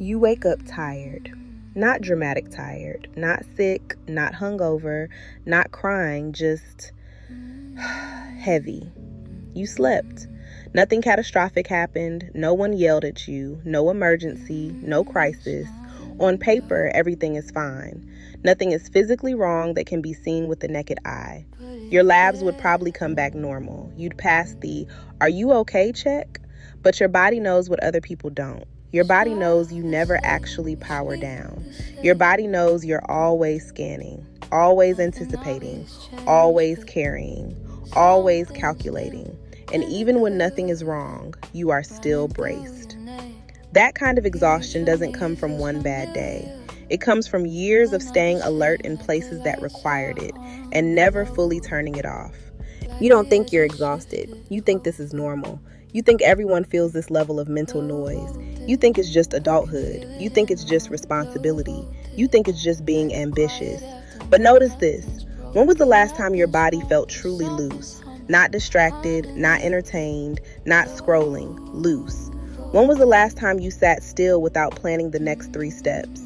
You wake up tired. Not dramatic tired, not sick, not hungover, not crying, just heavy. You slept. Nothing catastrophic happened. No one yelled at you. No emergency. No crisis. On paper, everything is fine. Nothing is physically wrong that can be seen with the naked eye. Your labs would probably come back normal. You'd pass the "are you okay" check, but your body knows what other people don't. Your body knows you never actually power down. Your body knows you're always scanning, always anticipating, always carrying, always calculating. And even when nothing is wrong, you are still braced. That kind of exhaustion doesn't come from one bad day. It comes from years of staying alert in places that required it and never fully turning it off. You don't think you're exhausted. You think this is normal. You think everyone feels this level of mental noise. You think it's just adulthood. You think it's just responsibility. You think it's just being ambitious. But notice this. When was the last time your body felt truly loose? Not distracted, not entertained, not scrolling, loose. When was the last time you sat still without planning the next 3 steps?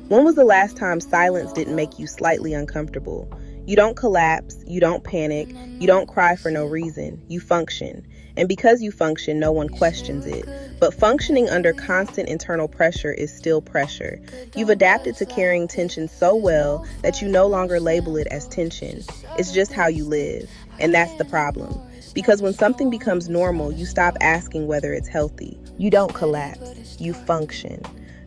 When was the last time silence didn't make you slightly uncomfortable? You don't collapse, you don't panic, you don't cry for no reason. You function. And because you function, no one questions it. But functioning under constant internal pressure is still pressure. You've adapted to carrying tension so well that you no longer label it as tension. It's just how you live. And that's the problem. Because when something becomes normal, you stop asking whether it's healthy. You don't collapse. You function.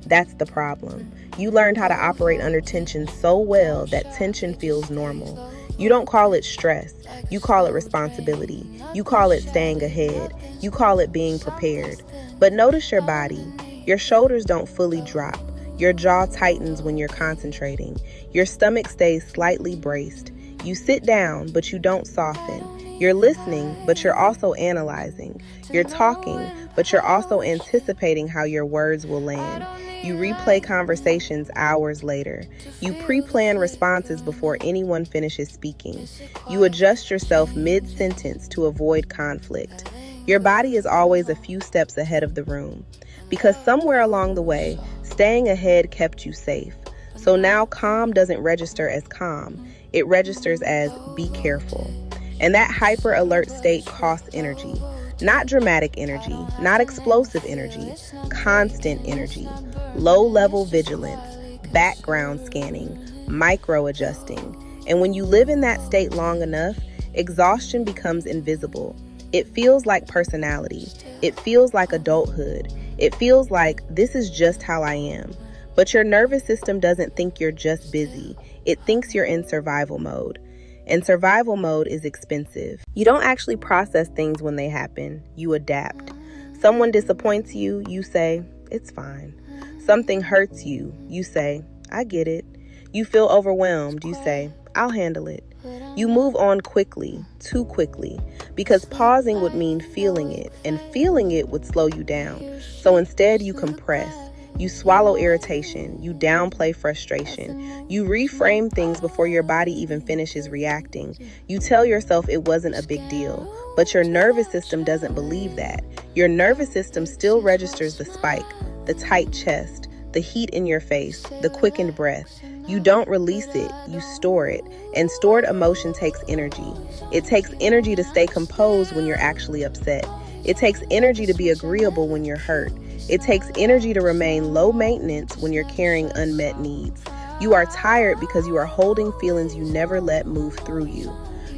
That's the problem. You learned how to operate under tension so well that tension feels normal. You don't call it stress. You call it responsibility. You call it staying ahead. You call it being prepared. But notice your body. Your shoulders don't fully drop. Your jaw tightens when you're concentrating. Your stomach stays slightly braced. You sit down, but you don't soften. You're listening, but you're also analyzing. You're talking, but you're also anticipating how your words will land. You replay conversations hours later. You pre-plan responses before anyone finishes speaking. You adjust yourself mid-sentence to avoid conflict. Your body is always a few steps ahead of the room, because somewhere along the way, staying ahead kept you safe. So now calm doesn't register as calm. It registers as be careful. And that hyper alert state costs energy. Not dramatic energy, not explosive energy, constant energy, low-level vigilance, background scanning, micro-adjusting. And when you live in that state long enough, exhaustion becomes invisible. It feels like personality. It feels like adulthood. It feels like this is just how I am. But your nervous system doesn't think you're just busy. It thinks you're in survival mode. And survival mode is expensive. You don't actually process things when they happen. You adapt. Someone disappoints you, you say, it's fine. Something hurts you, you say, I get it. You feel overwhelmed, you say, I'll handle it. You move on quickly, too quickly, because pausing would mean feeling it, and feeling it would slow you down. So instead you compress. You swallow irritation. You downplay frustration. You reframe things before your body even finishes reacting. You tell yourself it wasn't a big deal, but your nervous system doesn't believe that. Your nervous system still registers the spike, the tight chest, the heat in your face, the quickened breath. You don't release it, you store it. And stored emotion takes energy. It takes energy to stay composed when you're actually upset. It takes energy to be agreeable when you're hurt. It takes energy to remain low maintenance when you're carrying unmet needs. You are tired because you are holding feelings you never let move through you.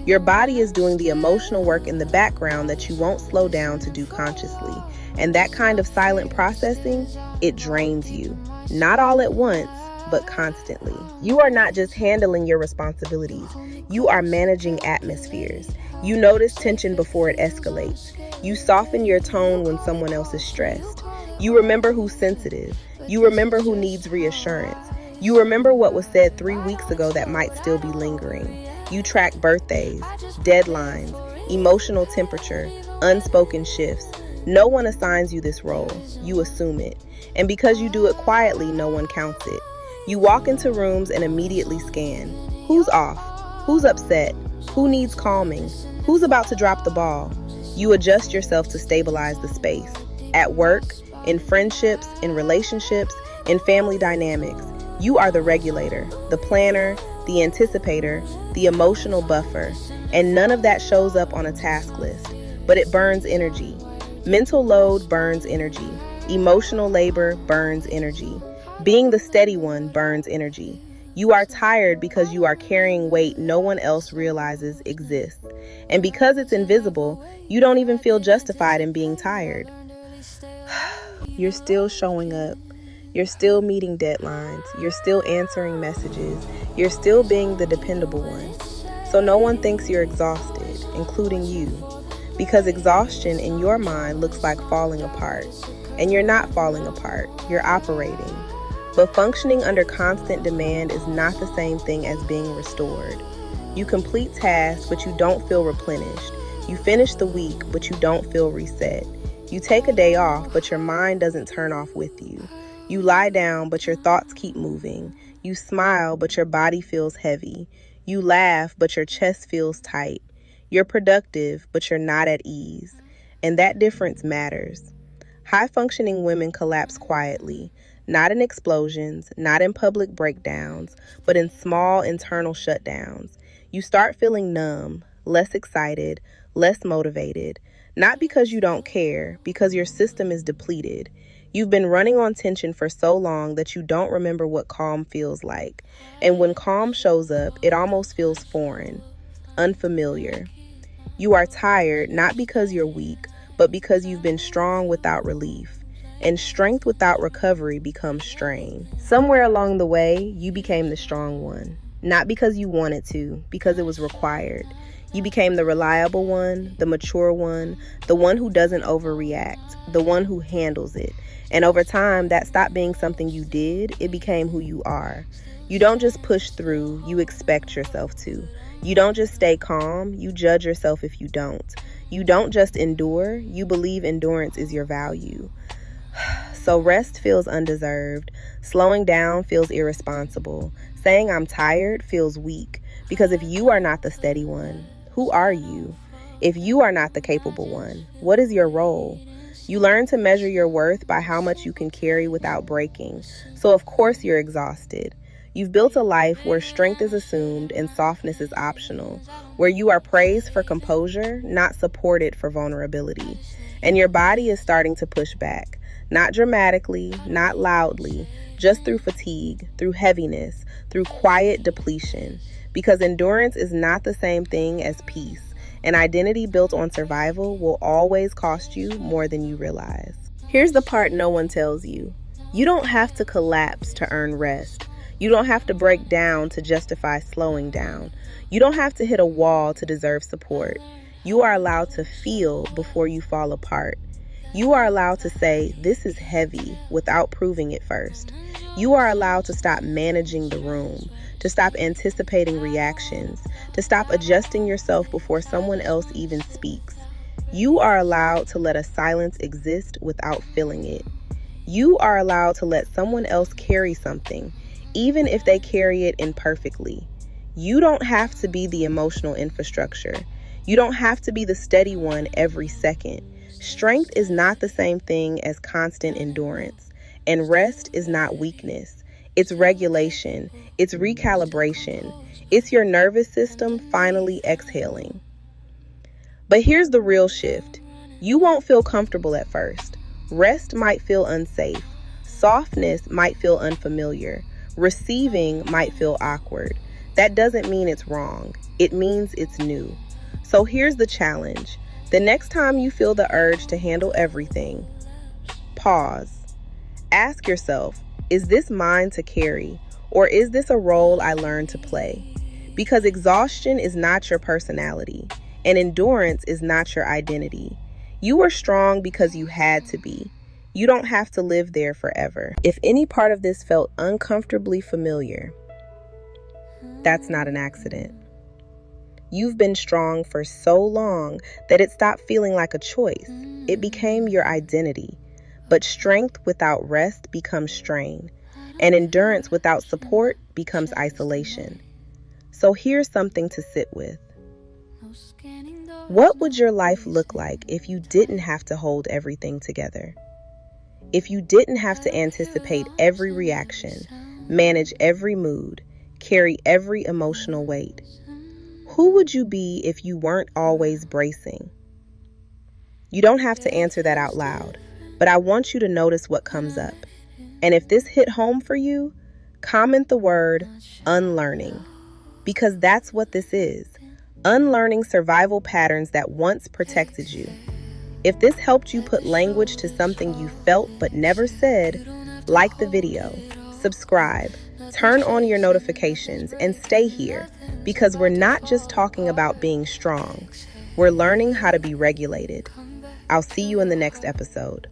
Your body is doing the emotional work in the background that you won't slow down to do consciously. And that kind of silent processing, it drains you. Not all at once, but constantly. You are not just handling your responsibilities. You are managing atmospheres. You notice tension before it escalates. You soften your tone when someone else is stressed. You remember who's sensitive. You remember who needs reassurance. You remember what was said 3 weeks ago that might still be lingering. You track birthdays, deadlines, emotional temperature, unspoken shifts. No one assigns you this role. You assume it. And because you do it quietly, no one counts it. You walk into rooms and immediately scan. Who's off? Who's upset? Who needs calming? Who's about to drop the ball? You adjust yourself to stabilize the space. At work, in friendships, in relationships, In family dynamics, you are the regulator, the planner, the anticipator, the emotional buffer, and none of that shows up on a task list, but it burns energy. Mental load burns energy. Emotional labor burns energy. Being the steady one burns energy. You are tired because you are carrying weight no one else realizes exists. And because it's invisible, you don't even feel justified in being tired. You're still showing up. You're still meeting deadlines. You're still answering messages. You're still being the dependable one. So no one thinks you're exhausted, including you. Because exhaustion in your mind looks like falling apart. And you're not falling apart. You're operating. But functioning under constant demand is not the same thing as being restored. You complete tasks, but you don't feel replenished. You finish the week, but you don't feel reset. You take a day off, but your mind doesn't turn off with you. You lie down, but your thoughts keep moving. You smile, but your body feels heavy. You laugh, but your chest feels tight. You're productive, but you're not at ease. And that difference matters. High-functioning women collapse quietly, not in explosions, not in public breakdowns, but in small internal shutdowns. You start feeling numb, less excited, less motivated, not because you don't care, because your system is depleted. You've been running on tension for so long that you don't remember what calm feels like. And when calm shows up, it almost feels foreign, unfamiliar. You are tired, not because you're weak, but because you've been strong without relief. And strength without recovery becomes strain. Somewhere along the way, you became the strong one. Not because you wanted to, because it was required. You became the reliable one, the mature one, the one who doesn't overreact, the one who handles it. And over time, that stopped being something you did, it became who you are. You don't just push through, you expect yourself to. You don't just stay calm, you judge yourself if you don't. You don't just endure, you believe endurance is your value. So rest feels undeserved, slowing down feels irresponsible, saying I'm tired feels weak, because if you are not the steady one, who are you? If you are not the capable one, what is your role? You learn to measure your worth by how much you can carry without breaking, so of course you're exhausted. You've built a life where strength is assumed and softness is optional, where you are praised for composure, not supported for vulnerability. And your body is starting to push back, not dramatically, not loudly, just through fatigue, through heaviness, through quiet depletion. Because endurance is not the same thing as peace. An identity built on survival will always cost you more than you realize. Here's the part no one tells you. You don't have to collapse to earn rest. You don't have to break down to justify slowing down. You don't have to hit a wall to deserve support. You are allowed to feel before you fall apart. You are allowed to say, this is heavy, without proving it first. You are allowed to stop managing the room, to stop anticipating reactions, to stop adjusting yourself before someone else even speaks. You are allowed to let a silence exist without filling it. You are allowed to let someone else carry something, even if they carry it imperfectly. You don't have to be the emotional infrastructure. You don't have to be the steady one every second. Strength is not the same thing as constant endurance, and rest is not weakness. It's regulation. It's recalibration. It's your nervous system finally exhaling. But here's the real shift. You won't feel comfortable at first. Rest might feel unsafe. Softness might feel unfamiliar. Receiving might feel awkward. That doesn't mean it's wrong. It means it's new. So here's the challenge. The next time you feel the urge to handle everything, pause. Ask yourself, is this mine to carry, or is this a role I learned to play? Because exhaustion is not your personality, and endurance is not your identity. You were strong because you had to be. You don't have to live there forever. If any part of this felt uncomfortably familiar, that's not an accident. You've been strong for so long that it stopped feeling like a choice. It became your identity. But strength without rest becomes strain, and endurance without support becomes isolation. So here's something to sit with. What would your life look like if you didn't have to hold everything together? If you didn't have to anticipate every reaction, manage every mood, carry every emotional weight, who would you be if you weren't always bracing? You don't have to answer that out loud, but I want you to notice what comes up. And if this hit home for you, comment the word unlearning, because that's what this is. Unlearning survival patterns that once protected you. If this helped you put language to something you felt but never said, like the video, subscribe, turn on your notifications, and stay here, because we're not just talking about being strong. We're learning how to be regulated. I'll see you in the next episode.